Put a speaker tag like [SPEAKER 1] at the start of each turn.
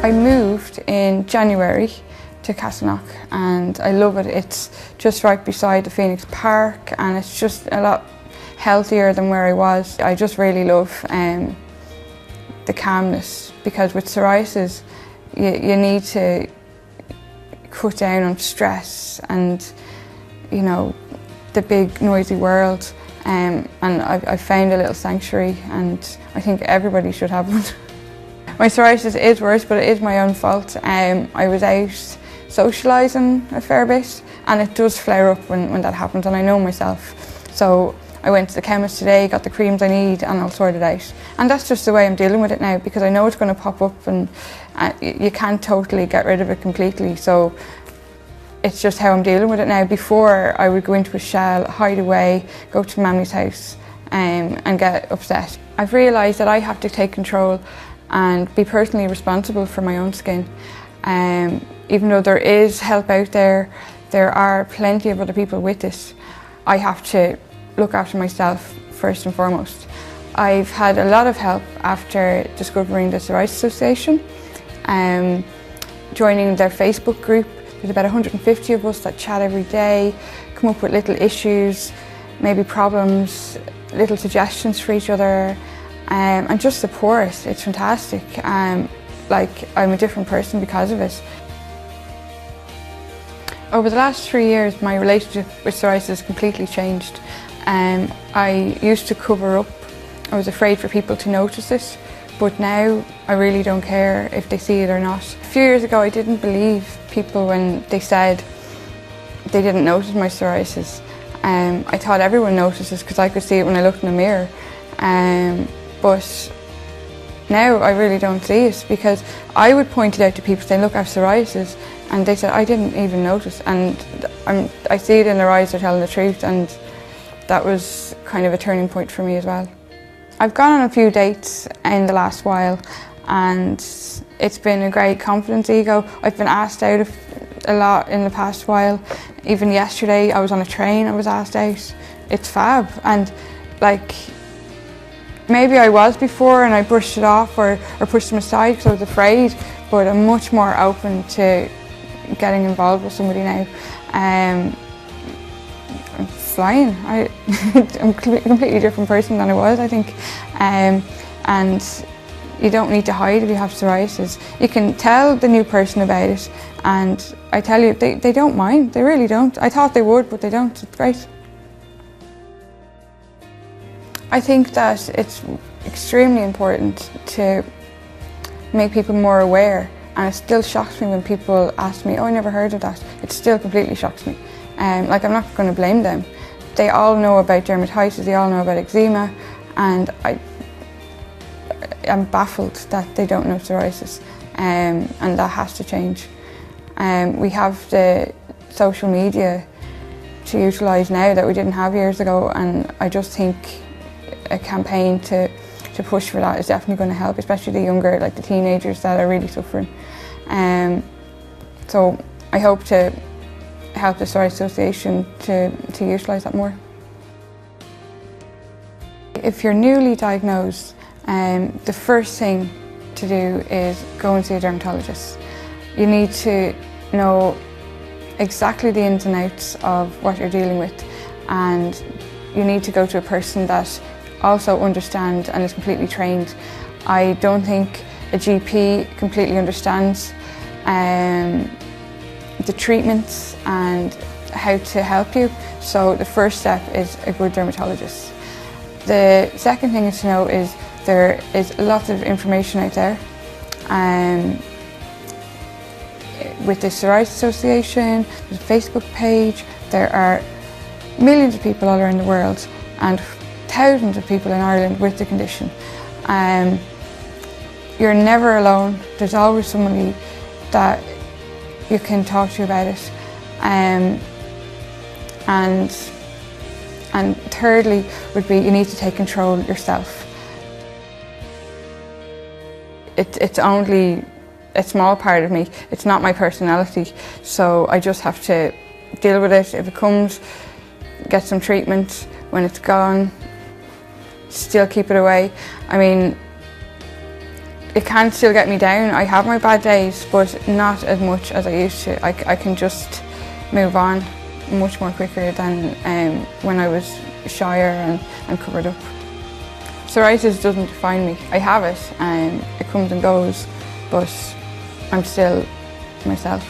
[SPEAKER 1] I moved in January to Castleknock and I love it. It's just right beside the Phoenix Park and it's just a lot healthier than where I was. I just really love the calmness, because with psoriasis you need to cut down on stress and, you know, the big noisy world, and I found a little sanctuary and I think everybody should have one. My psoriasis is worse, but it is my own fault. I was out socialising a fair bit and it does flare up when that happens, and I know myself. So I went to the chemist today, got the creams I need, and I'll sort it out. And that's just the way I'm dealing with it now, because I know it's going to pop up and you can't totally get rid of it completely. So it's just how I'm dealing with it now. Before, I would go into a shell, hide away, go to Mammy's house and get upset. I've realised that I have to take control and be personally responsible for my own skin. Even though there is help out there, there are plenty of other people with this. I have to look after myself first and foremost. I've had a lot of help after discovering the Psoriasis Association, joining their Facebook group. There's about 150 of us that chat every day, come up with little issues, maybe problems, little suggestions for each other, and just support. It's fantastic. Like, I'm a different person because of it. Over the last 3 years, my relationship with psoriasis has completely changed. I used to cover up. I was afraid for people to notice it, but now I really don't care if they see it or not. A few years ago, I didn't believe people when they said they didn't notice my psoriasis. I thought everyone notices because I could see it when I looked in the mirror. But now I really don't see it, because I would point it out to people saying, look, I have psoriasis, and they said, I didn't even notice. And I see it in their eyes, they're telling the truth, and that was kind of a turning point for me as well. I've gone on a few dates in the last while and it's been a great confidence ego. I've been asked out a lot in the past while. Even yesterday I was on a train, I was asked out. It's fab, and like, maybe I was before and I brushed it off or pushed them aside because I was afraid, but I'm much more open to getting involved with somebody now. I'm flying. I'm a completely different person than I was, I think. And you don't need to hide if you have psoriasis. You can tell the new person about it, and I tell you, they don't mind. They really don't. I thought they would, but they don't. It's great. I think that it's extremely important to make people more aware, and it still shocks me when people ask me, oh, I never heard of that. It still completely shocks me. Like, I'm not going to blame them. They all know about dermatitis, they all know about eczema, and I'm baffled that they don't know psoriasis, and that has to change. We have the social media to utilise now that we didn't have years ago, and I just think a campaign to push for that is definitely going to help, especially the younger, like the teenagers that are really suffering. So I hope to help the Psoriasis Association to utilise that more. If you're newly diagnosed, the first thing to do is go and see a dermatologist. You need to know exactly the ins and outs of what you're dealing with, and you need to go to a person that also understands and is completely trained. I don't think a GP completely understands the treatments and how to help you, so the first step is a good dermatologist. The second thing is to know is there is lots of information out there. With the Psoriasis Association, there's a Facebook page, there are millions of people all around the world and thousands of people in Ireland with the condition. You're never alone. There's always somebody that you can talk to about it. And thirdly would be, you need to take control yourself. It's only a small part of me. It's not my personality. So I just have to deal with it. If it comes, get some treatment. When it's gone, still keep it away. I mean, It can still get me down. I have my bad days, but not as much as I used to. I can just move on much more quicker than when I was shyer and covered up. Psoriasis doesn't define me. I have it and it comes and goes, but I'm still myself.